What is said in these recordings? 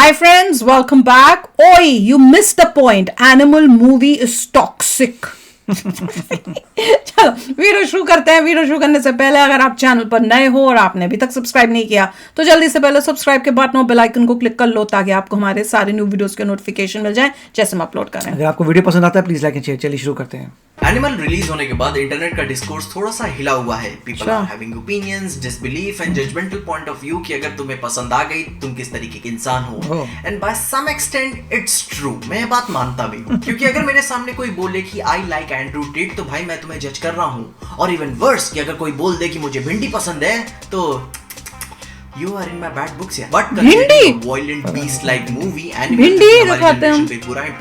Hi friends, welcome back. Oi, you missed the point. Animal movie is toxic. चलो video शुरू करते हैं। Video शुरू करने से पहले अगर आप चैनल पर नए हो और आपने अभी तक सब्सक्राइब नहीं किया तो जल्दी से पहले सब्सक्राइब के बटन और बेल आइकन को क्लिक कर लो ताकि आपको हमारे सारे न्यू वीडियोस के नोटिफिकेशन मिल जाए जैसे हम अपलोड करें। अगर आपको वीडियो पसंद आता है प्लीज लाइक एंड शेयर। चलिए शुरू करते हैं। एनिमल रिलीज होने के बाद इंटरनेट का डिस्कोर्स थोड़ा सा हिला हुआ है। People are having opinions, disbelief and judgmental point of view कि अगर तुम्हें पसंद आ गई तुम किस तरीके के इंसान हो। And by some extent it's true, मैं ये बात मानता भी हूँ क्योंकि अगर मेरे सामने कोई बोले कि आई लाइक एंड्रू टेट तो भाई मैं तुम्हें जज कर रहा हूँ। और इवन वर्स कि अगर कोई बोल दे कि मुझे भिंडी पसंद है तो You are in my bad books यार। But considering a violent beast like movie, भिंडी दिखाते हैं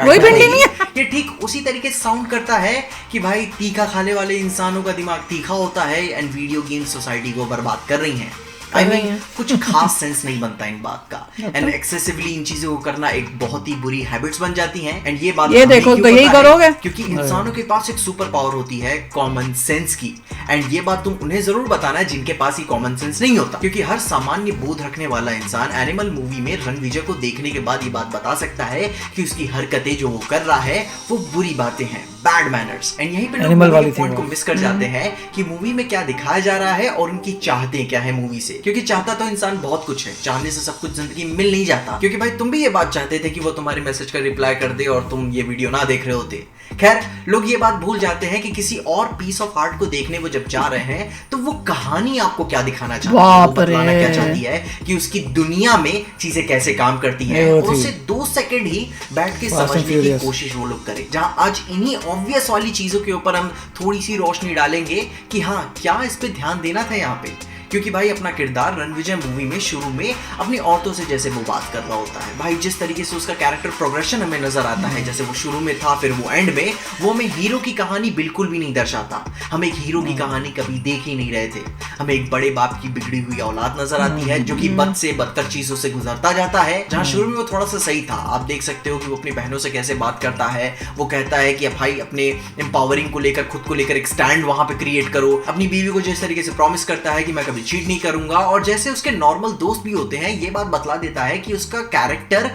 वही भिंडी नहीं है। ये ठीक उसी तरीके से साउंड करता है कि भाई तीखा खाने वाले इंसानों का दिमाग तीखा होता है एंड वीडियो गेम सोसाइटी को बर्बाद कर रही हैं। I mean, कुछ खास सेंस नहीं बनता इन बात का एंड एक्सेसिवली इन चीजों को करना एक बहुत ही बुरी हैबिट्स बन जाती हैं। एंड ये बात ये देखो तो यही करोगे क्योंकि इंसानों के पास एक सुपर पावर होती है कॉमन सेंस की। एंड ये बात तुम उन्हें जरूर बताना है जिनके पास ही कॉमन सेंस नहीं होता, क्योंकि हर सामान्य बोध रखने वाला इंसान एनिमल मूवी में रणविजय को देखने के बाद ये बात बता सकता है कि उसकी हरकतें जो वो कर रहा है वो बुरी बातें हैं, बैड मैनर्स। एंड यहीं पे लोग पॉइंट को मिस कर जाते हैं कि मूवी में क्या दिखाया जा रहा है और उनकी चाहतें क्या है मूवी से। क्योंकि चाहता तो इंसान बहुत कुछ है, चाहने से सब कुछ जिंदगी मिल नहीं जाता। क्योंकि भाई तुम भी ये बात चाहते थे कि वो तुम्हारे मैसेज का रिप्लाई कर दे और तुम ये वीडियो ना देख रहे होते। खैर लोग ये बात भूल जाते हैं कि किसी और पीस ऑफ आर्ट को देखने वो जब जा रहे हैं तो वो कहानी आपको क्या दिखाना चाहती है, वो बताना क्या चाहती है कि उसकी दुनिया में चीजें कैसे काम करती है और उसे 2 सेकंड ही बैठ के समझने की कोशिश वो लोग करें। जहां आज इन्हीं ऑब्वियस वाली चीजों के ऊपर हम थोड़ी सी रोशनी डालेंगे कि हाँ क्या इस पे ध्यान देना था यहाँ पे। क्योंकि भाई अपना किरदार रणविजय मूवी में शुरू में अपनी औरतों से जैसे वो बात कर रहा होता है, भाई जिस तरीके से उसका कैरेक्टर प्रोग्रेशन हमें नजर आता है, जैसे वो शुरू में था फिर वो एंड में, वो हमें हीरो की कहानी बिल्कुल भी नहीं दर्शाता। हम एक हीरो की कहानी कभी देख ही नहीं रहे थे। हमें एक बड़े बाप की बिगड़ी हुई औलाद नजर आती है जो कि बद से बदतर चीजों से गुजरता जाता है। जहां शुरू में वो थोड़ा सा सही था, आप देख सकते हो कि वो अपनी बहनों से कैसे बात करता है। वो कहता है कि भाई अपने एम्पावरिंग को लेकर, खुद को लेकर एक स्टैंड वहां पे क्रिएट करो। अपनी बीवी को जिस तरीके से प्रॉमिस करता है कि मैं कभी चीट नहीं करूंगा, और जैसे उसके नॉर्मल दोस्त भी होते हैं ये बात बतला देता है कि उसका कैरेक्टर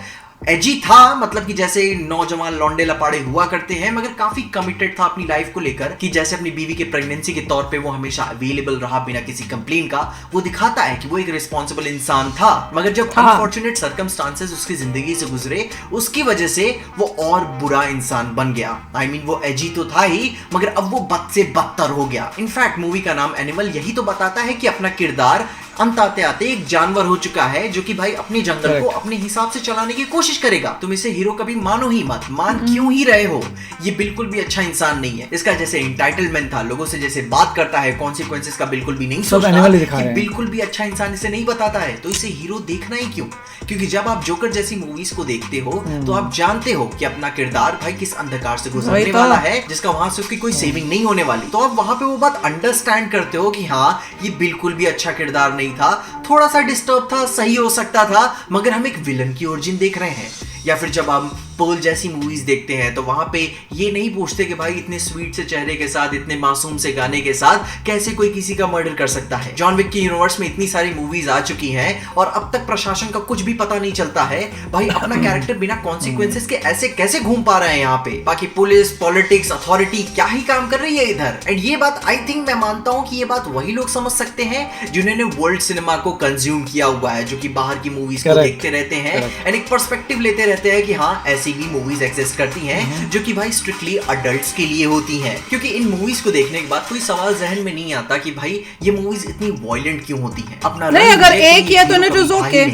एजी था, मतलब कि जैसे नौजवान लौंडे लपाड़े हुआ करते हैं मगर काफी कमिटेड था अपनी लाइफ को लेकर, कि जैसे अपनी बीवी के प्रेगनेंसी के तौर पे वो हमेशा अवेलेबल रहा बिना किसी कंप्लेन का। वो दिखाता है कि वो एक रिस्पॉन्सिबल इंसान था, मगर जब अनफॉर्चुनेट सर्कमस्टांसेस उसकी जिंदगी से गुजरे उसकी वजह से वो और बुरा इंसान बन गया। आई मीन वो एजी तो था ही मगर अब वो बद से बदतर हो गया। इनफैक्ट मूवी का नाम एनिमल यही तो बताता है कि अपना किरदार अंत आते आते एक जानवर हो चुका है जो कि भाई अपने जंगल को अपने हिसाब से चलाने की कोशिश करेगा। तुम इसे हीरो कभी मानो ही मत, मान क्यों ही रहे हो, ये बिल्कुल भी अच्छा इंसान नहीं है। इसका जैसे एंटाइटलमेंट था, लोगों से जैसे बात करता है, कॉन्सिक्वेंसेस का बिल्कुल भी नहीं सोचता, कि बिल्कुल भी अच्छा इंसान इसे नहीं बताता है, तो इसे हीरो देखना ही क्यों। क्योंकि जब आप जोकर जैसी मूवीज को देखते हो तो आप जानते हो कि अपना किरदार भाई किस अंधकार से गुजरने वाला है जिसका वहां से उसकी कोई सेविंग नहीं होने वाली। तो आप वहां पे वो बात अंडरस्टैंड करते हो कि हाँ ये बिल्कुल भी अच्छा किरदार नहीं था, थोड़ा सा डिस्टर्ब था, सही हो सकता था, मगर हम एक विलन की ओरिजिन देख रहे हैं। या फिर जब हम पर्ल जैसी मूवीज देखते हैं तो वहां पे ये नहीं पूछते कि भाई इतने स्वीट से चेहरे के साथ, इतने मासूम से गाने के साथ कैसे कोई किसी का मर्डर कर सकता है। जॉन विक की यूनिवर्स में इतनी सारी मूवीज आ चुकी हैं और अब तक प्रशासन का कुछ भी पता नहीं चलता है भाई अपना कैरेक्टर बिना कॉन्सिक्वेंसेस के ऐसे कैसे घूम पा रहे हैं यहाँ पे। बाकी पुलिस, पॉलिटिक्स, अथॉरिटी क्या ही काम कर रही है इधर। एंड ये बात आई थिंक मैं मानता हूँ कि ये बात वही लोग समझ सकते हैं जिन्होंने वर्ल्ड सिनेमा को कंज्यूम किया हुआ है, जो कि बाहर की मूवीज को देखते रहते हैं एंड एक पर्सपेक्टिव लेते रहते हैं कि हाँ ऐसी भी मूवीज एग्जिस्ट करती हैं जो कि भाई स्ट्रिक्टली अडल्ट्स के लिए होती हैं। क्योंकि इन मूवीज को देखने के बाद कोई सवाल जहन में नहीं आता कि भाई ये मूवीज इतनी वायलेंट क्यों होती हैं। अपना नहीं, अगर एक किया तो इट इज ओके।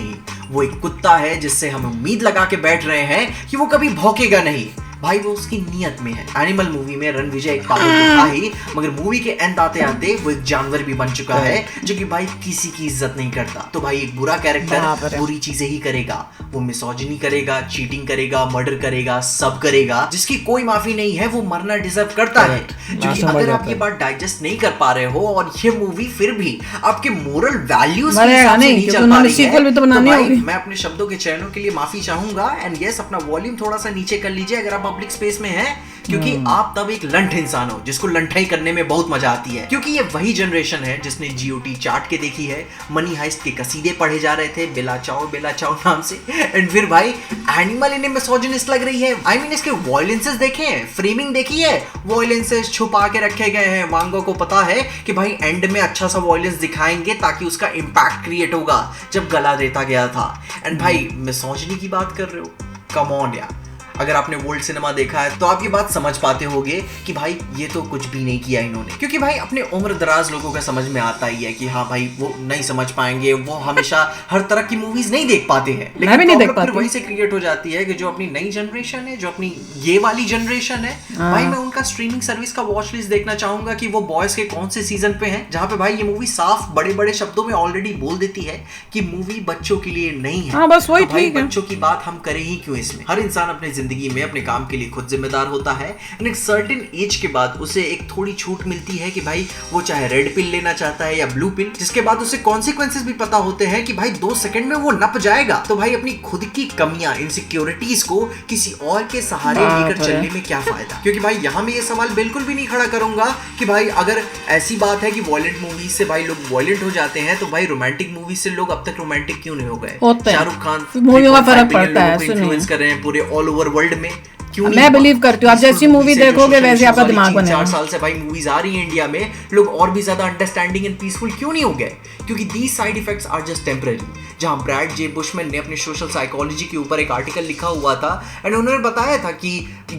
वो एक कुत्ता है जिससे हम उम्मीद लगा के बैठ रहे हैं कि वो कभी भौंकेगा नहीं, भाई वो उसकी नियत में है। एनिमल मूवी में रणविजय एक पागल तो था ही मगर मूवी के एंड आते आते वो एक जानवर भी बन चुका है जो कि भाई किसी की इज्जत नहीं करता। तो भाई एक बुरा कैरेक्टर बुरी चीजें ही करेगा, वो मिसोजिनी करेगा, चीटिंग करेगा, मर्डर करेगा, सब करेगा, जिसकी कोई माफी नहीं है, वो मरना डिजर्व करता है। क्योंकि अगर आप ये बात डाइजेस्ट नहीं कर पा रहे हो और ये मूवी फिर भी आपके मोरल वैल्यूज के हिसाब से नहीं चल पा रही है तो भाई मैं अपने शब्दों के चयनों के लिए माफी चाहूंगा। एंड यस अपना वॉल्यूम थोड़ा सा नीचे कर लीजिए अगर आप पब्लिक स्पेस में है क्योंकि आप तब एक लंठ इंसान हो जिसको लंठाई करने में बहुत मजा आती है, क्योंकि ये वही जनरेशन है जिसने GOT चाट के देखी है, मनी हाइस्ट के कसीदे पढ़े जा रहे थे बेला चाओ नाम से, एंड फिर भाई एनिमल इन्हें मिसोजिनिस्ट लग रही है। आई मीन इसके वॉयलेंसेस देखे हैं, फ्रेमिंग देखी है, वॉयलेंसेस छुपा के रखे गए हैं। वांगा को पता है कि भाई एंड में अच्छा सा वॉयलेंस दिखाएंगे ताकि उसका इम्पैक्ट क्रिएट होगा, जब गला देता गया था। एंड भाई मिसोजिनी की बात कर रहे हो, कम ऑन यार। अगर आपने वर्ल्ड सिनेमा देखा है तो आप ये बात समझ पाते होंगे कि भाई ये तो कुछ भी नहीं किया इन्होंने, क्योंकि भाई अपने उम्र दराज लोगों का समझ में आता ही है कि हाँ भाई वो नहीं समझ पाएंगे, वो हमेशा हर तरह की मूवीज नहीं देख पाते हैं। मैं भी नहीं देख लेकिन वही से क्रिएट हो जाती है कि जो अपनी नई जनरेशन है, जो अपनी ये वाली जनरेशन है, भाई मैं उनका स्ट्रीमिंग सर्विस का वॉच लिस्ट देखना चाहूंगा कि वो बॉयज के कौन से सीजन पे हैं, जहाँ पे भाई ये मूवी साफ बड़े बड़े शब्दों में ऑलरेडी बोल देती है कि मूवी बच्चों के लिए नहीं है। बस वही तो भाई बच्चों की बात हम करें ही क्यों इसमें। हर इंसान अपनी जिंदगी में अपने काम के लिए खुद जिम्मेदार होता है, एंड एक सर्टेन एज के बाद उसे एक थोड़ी छूट मिलती है कि भाई वो चाहे रेड पिल लेना चाहता है या ब्लू पिल, जिसके बाद उसे कॉन्सिक्वेंसेस भी पता होते हैं कि भाई 2 सेकंड में वो नप जाएगा। तो भाई अपनी खुद की कमियां, इनसिक्योरिटीज को किसी और के सहारे लेकर चलने में क्या फायदा। क्योंकि भाई यहाँ मैं ये सवाल बिल्कुल भी नहीं खड़ा करूंगा कि भाई अगर ऐसी बात है कि वॉयलेंट मूवीज से भाई लोग वॉयलेंट हो जाते हैं, तो भाई रोमांटिक मूवीज से लोग अब तक रोमांटिक क्यों नहीं हो गए। शाहरुख खान मूवी में फर्क पड़ता है, इन्फ्लुएंस कर रहे हैं पूरे ऑल ओवर वर्ल्ड में। मैं बिलीव करती हूँ आप जैसी मूवी देखोगे वैसे आपका दिमाग बनेगा। 4 साल से भाई मूवीज आ रही हैं इंडिया में, लोग और भी ज्यादा अंडरस्टैंडिंग एंड पीसफुल क्यों नहीं हो गए? क्योंकि these side effects are just temporary. जहां ब्रैड जे बुशमैन ने अपने सोशल साइकोलॉजी के ऊपर एक आर्टिकल लिखा हुआ था, एंड उन्होंने बताया था कि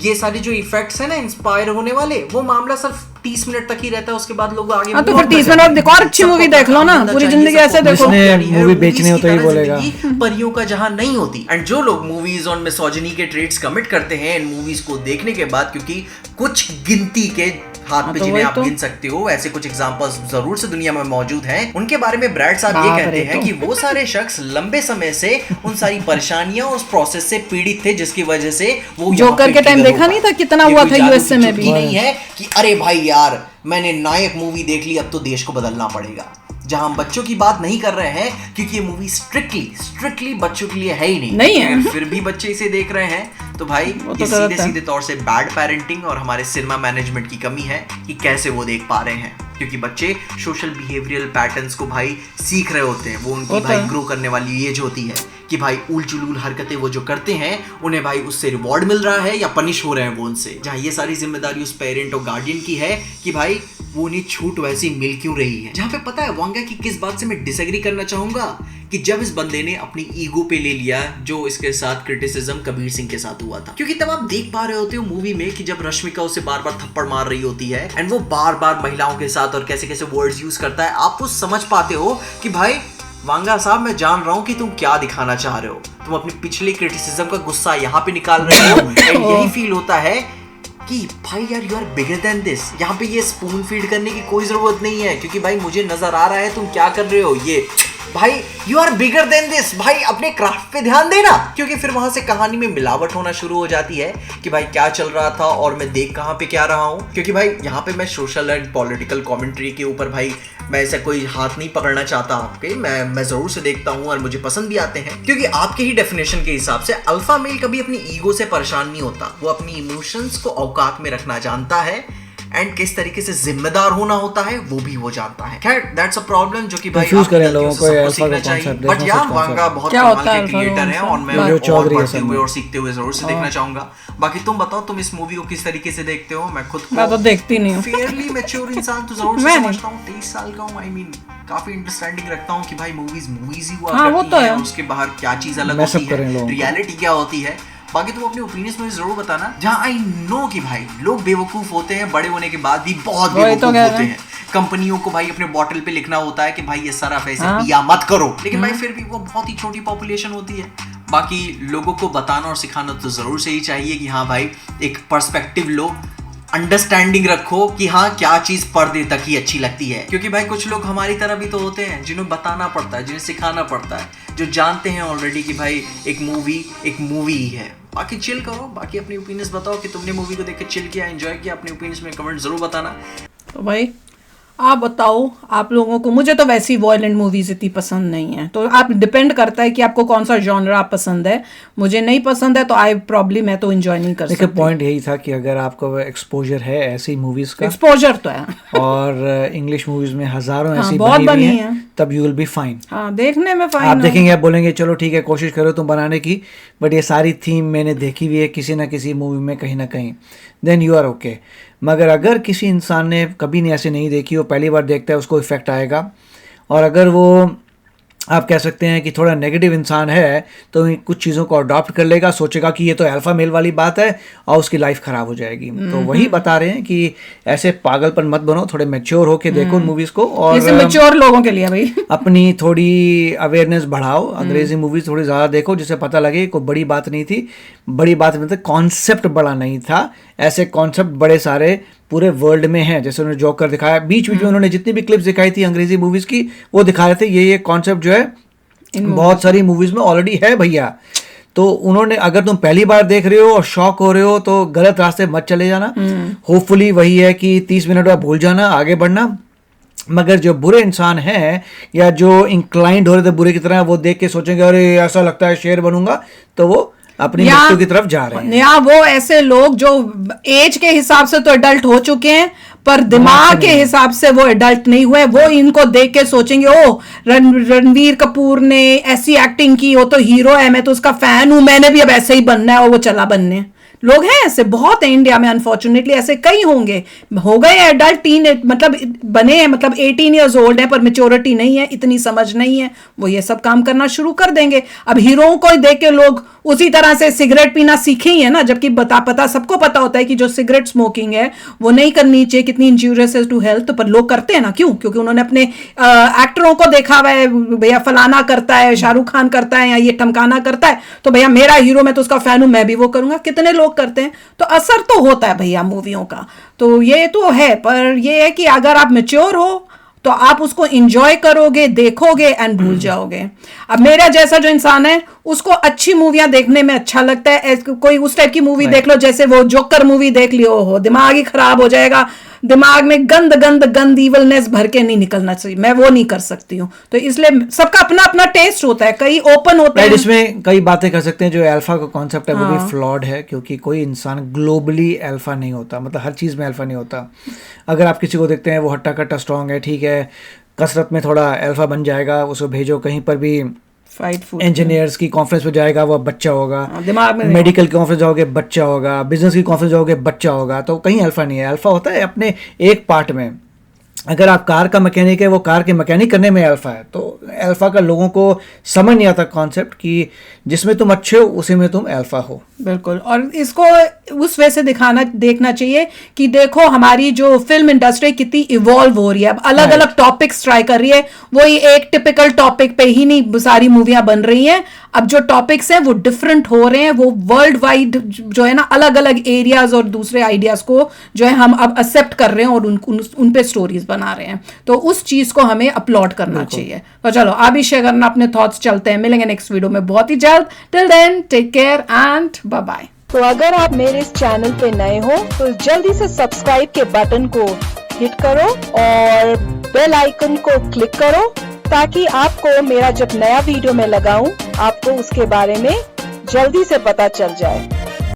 ये सारे जो इफेक्ट्स है ना इंस्पायर होने वाले, वो मामला सिर्फ 30 मिनट तक ही रहता है, उसके बाद लोग आगे तो फिर 30 मिनट देखो और अच्छी मूवी देख लो ना, पूरी जिंदगी ऐसे देखो। मूवी बेचने होता ही बोलेगा परियों का जहां नहीं होती। एंड जो लोग मूवीज ऑन मिसोजिनी के ट्रेट्स कमिट करते हैं इन मूवीज को देखने के बाद, क्योंकि कुछ गिनती के हाथ पे जिन्हें आप गिन सकते हो, ऐसे कुछ एग्जांपल्स जरूर से दुनिया में मौजूद हैं, उनके बारे में ब्रैड साहब ये कहते हैं कि वो सारे शख्स लंबे समय से उन सारी परेशानियां उस प्रोसेस से पीड़ित थे जिसकी वजह से वो जोकर के टाइम देखा नहीं था कितना हुआ था यूएसए में भी। नहीं है कि अरे भाई यार मैंने नायक मूवी देख ली, अब तो देश को बदलना पड़ेगा। जहां हम बच्चों की बात नहीं कर रहे हैं क्योंकि ये मूवी स्ट्रिक्टली बच्चों के लिए है ही नहीं है। फिर भी बच्चे इसे देख रहे हैं तो भाई ये सीधे तौर से बैड पेरेंटिंग और हमारे सिनेमा मैनेजमेंट की कमी है कि कैसे वो देख पा रहे हैं। क्योंकि बच्चे सोशल बिहेवियरल पैटर्न्स को भाई सीख रहे होते हैं, वो उनकी भाई ग्रो करने वाली एज होती है कि भाई उल जुलूल हरकतें वो जो करते हैं उन्हें भाई उससे रिवॉर्ड मिल रहा है या पनिश हो रहे हैं वो उनसे। जहाँ ये सारी जिम्मेदारी उस पेरेंट और गार्डियन की है कि भाई वो उन्हें छूट वैसी मिल क्यों रही है। जहाँ पे पता है वांगा की किस बात से मैं डिसएग्री करना चाहूंगा कि जब इस बंदे ने अपनी ईगो पे ले लिया जो इसके साथ क्रिटिसिज्म कबीर सिंह के साथ हुआ था। क्योंकि तब आप देख पा रहे होते हो मूवी में कि जब रश्मिका उसे बार बार थप्पड़ मार रही होती है एंड वो बार बार महिलाओं के साथ और कैसे कैसे वर्ड्स यूज करता है, आप वो समझ पाते हो कि भाई वांगा साहब मैं जान रहा हूं कि तुम क्या दिखाना चाह रहे हो, तुम अपनी पिछले क्रिटिसिज्म का गुस्सा यहाँ पे निकाल रहे हो। एंड यही फील होता है कि भाई यार you are bigger than this. यहाँ पे ये स्पून फीड करने की कोई जरूरत नहीं है क्योंकि भाई मुझे नजर आ रहा है तुम क्या कर रहे हो। ये भाई you are bigger than this, भाई अपने क्राफ्ट पे ध्यान देना। क्योंकि फिर वहां से कहानी में मिलावट होना शुरू हो जाती है कि भाई क्या चल रहा था और मैं देख कहां पे क्या रहा हूं। क्योंकि भाई यहाँ पे मैं सोशल एंड पॉलिटिकल कमेंट्री के ऊपर भाई मैं ऐसा कोई हाथ नहीं पकड़ना चाहता आपके, मैं जरूर से देखता हूं और मुझे पसंद भी आते हैं। क्योंकि आपके ही डेफिनेशन के हिसाब से अल्फा मेल कभी अपनी ईगो से परेशान नहीं होता, वो अपनी इमोशंस को औकात में रखना जानता है एंड किस तरीके से जिम्मेदार होना होता है वो भी वो जानता है। खैर दैट्स अ प्रॉब्लम जो कि भाई करें लोगों को अल्फा का कॉन्सेप्ट। बट यार वांगा बहुत कमाल के क्रिएटर हैं और मैं और पढ़ते हुए और सीखते हुए जरूर से देखना चाहूंगा। बाकी तुम बताओ तुम इस मूवी को किस तरीके से देखते हो? मैं खुद मैं तो देखती नहीं हूं, फेयरली मैच्योर इंसान तो जरूर से समझता हूं, 23 साल का हूं, आई मीन काफी अंडरस्टैंडिंग रखता हूं कि भाई मूवीज ही हुआ करती है, उसके बाहर क्या चीज अलग होती है, रियलिटी क्या होती है। बाकी तुम अपने ओपिनियंस में जरूर बताना। जहाँ आई नो कि भाई लोग बेवकूफ होते हैं, बड़े होने के बाद भी बहुत बेवकूफ होते हैं। कंपनियों को भाई अपने बॉटल पे लिखना होता है कि भाई ये सरफ ऐसे पिया मत करो, लेकिन भाई फिर भी वो बहुत ही छोटी पॉपुलेशन होती है। बाकी लोगों को बताना और सिखाना तो जरूर से ही चाहिए कि हाँ भाई एक पर्सपेक्टिव लो, अंडरस्टैंडिंग रखो कि हाँ क्या चीज पर्दे तक ही अच्छी लगती है। क्योंकि भाई कुछ लोग हमारी तरह भी तो होते हैं जिन्हें बताना पड़ता है, जिन्हें सिखाना पड़ता है, जो जानते हैं ऑलरेडी कि भाई एक मूवी ही है। बाकी चिल करो, बाकी अपनी ओपिनियंस बताओ कि तुमने मूवी को देख के चिल किया, एंजॉय किया। अपने ओपिनियंस में कमेंट जरूर बताना। तो भाई आप बताओ, आप लोगों को, मुझे तो वैसी वॉयलेंट मूवीज इतनी पसंद नहीं है, तो आप डिपेंड करता है कि आपको कौन सा जॉनरा पसंद है। मुझे नहीं पसंद है तो आई प्रॉब्लली मैं तो एंजॉय नहीं कर देखिए सकती। पॉइंट यही था कि अगर आपको एक्सपोजर है ऐसी मूवीज का, एक्सपोजर तो है और इंग्लिश मूवीज में हजारों हाँ, ऐसी बहुत बनी बनी हुई है। हैं, तब यू विल बी फाइन। हाँ, देखने में आप फाइन है। देखेंगे, आप बोलेंगे चलो ठीक है, कोशिश करो तुम बनाने की, बट ये सारी थीम मैंने देखी हुई है किसी ना किसी मूवी में कहीं ना कहीं, देन यू आर ओके। मगर अगर किसी इंसान ने कभी नहीं ऐसे नहीं देखी, वो पहली बार देखता है, उसको इफेक्ट आएगा। और अगर वो, आप कह सकते हैं कि थोड़ा नेगेटिव इंसान है, तो कुछ चीज़ों को अडॉप्ट कर लेगा, सोचेगा कि ये तो अल्फा मेल वाली बात है, और उसकी लाइफ ख़राब हो जाएगी। तो वही बता रहे हैं कि ऐसे पागलपन मत बनो, थोड़े मैच्योर होके देखो मूवीज़ को, और इसे मैच्योर लोगों के लिए भाई अपनी थोड़ी अवेयरनेस बढ़ाओ, अंग्रेजी मूवीज थोड़ी ज़्यादा देखो, जिससे पता लगे कोई बड़ी बात नहीं थी। बड़ी बात नहीं थी, कॉन्सेप्ट बड़ा नहीं था। ऐसे कॉन्सेप्ट बड़े सारे पूरे वर्ल्ड में हैं, जैसे उन्होंने जोकर दिखाया, बीच बीच में उन्होंने जितनी भी क्लिप्स दिखाई थी अंग्रेजी मूवीज की, वो दिखा रहे थे ये कॉन्सेप्ट जो है बहुत सारी मूवीज में ऑलरेडी है भैया। तो उन्होंने, अगर तुम पहली बार देख रहे हो और शॉक हो रहे हो, तो गलत रास्ते मत चले जाना। होपफुली वही है कि 30 मिनट बाद भूल जाना, आगे बढ़ना। मगर जो बुरे इंसान हैं, या जो इंक्लाइंड हो रहे थे बुरे की तरह, वो देख के सोचेंगे अरे ऐसा लगता है शेर बनूंगा, तो वो अपनी मृत्यु की तरफ जा रहे हैं। या वो ऐसे लोग जो एज के हिसाब से तो एडल्ट हो चुके हैं, पर दिमाग के हिसाब से वो एडल्ट नहीं हुए, वो इनको देख के सोचेंगे ओ रणवीर कपूर ने ऐसी एक्टिंग की, वो तो हीरो है, मैं तो उसका फैन हूं, मैंने भी अब ऐसे ही बनना है, और वो चला बनने। लोग हैं ऐसे, बहुत है इंडिया में, अनफॉर्चुनेटली ऐसे कई होंगे, हो गए एडल्ट, टीन मतलब बने हैं, मतलब 18 ईयर्स ओल्ड है, पर मेच्योरिटी नहीं है, इतनी समझ नहीं है, वो ये सब काम करना शुरू कर देंगे। अब हीरोओं को देख के लोग उसी तरह से सिगरेट पीना सीखे ही है ना, जबकि पता सबको पता होता है कि जो सिगरेट स्मोकिंग है वो नहीं करनी चाहिए, कितनी इंजूरियस है टू हेल्थ, पर लोग करते हैं ना। क्यों? क्योंकि उन्होंने अपने एक्टरों को देखा हुआ है, भैया फलाना करता है, शाहरुख खान करता है, या ये टमकाना करता है, तो भैया मेरा हीरो, मैं तो उसका फैन हूं, मैं भी वो करूंगा। कितने लोग करते हैं, तो असर तो होता है भैया मूवियों का, तो ये तो है। पर ये है कि अगर आप मैच्योर हो तो आप उसको एंजॉय करोगे, देखोगे एंड भूल जाओगे। अब मेरा जैसा जो इंसान है, उसको अच्छी मूवियां देखने में अच्छा लगता है। कोई उस टाइप की मूवी देख लो, जैसे वो जोकर मूवी देख लियो, हो दिमाग ही खराब हो जाएगा, दिमाग में गंद इवलनेस भर के नहीं निकलना चाहिए, मैं वो नहीं कर सकती हूँ। तो इसलिए सबका अपना अपना टेस्ट होता है, कई ओपन होते हैं, इसमें कई बातें कर सकते हैं। जो अल्फा का कॉन्सेप्ट है वो भी फ्लॉड है, क्योंकि कोई इंसान ग्लोबली अल्फा नहीं होता, मतलब हर चीज़ में अल्फा नहीं होता। अगर आप किसी को देखते हैं वो हट्टा कट्टा स्ट्रांग है, ठीक है, कसरत में थोड़ा अल्फा बन जाएगा, उसको भेजो कहीं पर भी इंजीनियर्स की कॉन्फ्रेंस में जाएगा, वो बच्चा होगा, दिमाग में मेडिकल की कॉन्फ्रेंस जाओगे बच्चा होगा, बिजनेस की कॉन्फ्रेंस जाओगे बच्चा होगा, तो कहीं अल्फा नहीं है। अल्फा होता है अपने एक पार्ट में। अगर आप कार का मैकेनिक है, वो कार के मैकेनिक करने में अल्फा है। तो अल्फा का लोगों को समझ नहीं आता कॉन्सेप्ट कि जिसमें तुम अच्छे हो उसी में तुम अल्फा हो। बिल्कुल, और इसको उस वजह से देखना चाहिए कि देखो हमारी जो फिल्म इंडस्ट्री कितनी इवॉल्व हो रही है, अब अलग अलग टॉपिक्स ट्राई कर रही है, वही एक टिपिकल टॉपिक पे ही नहीं सारी मूवियां बन रही हैं। अब जो टॉपिक्स हैं वो डिफरेंट हो रहे हैं, वो वर्ल्ड वाइड जो है ना, अलग अलग एरियाज और दूसरे आइडियाज को जो है हम अब एक्सेप्ट कर रहे हैं और उन पे स्टोरीज बना रहे हैं। तो उस चीज को हमें अपलोड करना चाहिए। तो चलो आप भी शेयर करना अपने थॉट्स, चलते हैं, मिलेंगे नेक्स्ट वीडियो में बहुत ही जल्द। Till then take care and bye bye. तो अगर आप मेरे इस चैनल पे नए हो तो जल्दी से सब्सक्राइब के बटन को हिट करो और बेल आइकन को क्लिक करो, ताकि आपको मेरा जब नया वीडियो मैं लगाऊं, आपको उसके बारे में जल्दी से पता चल जाए।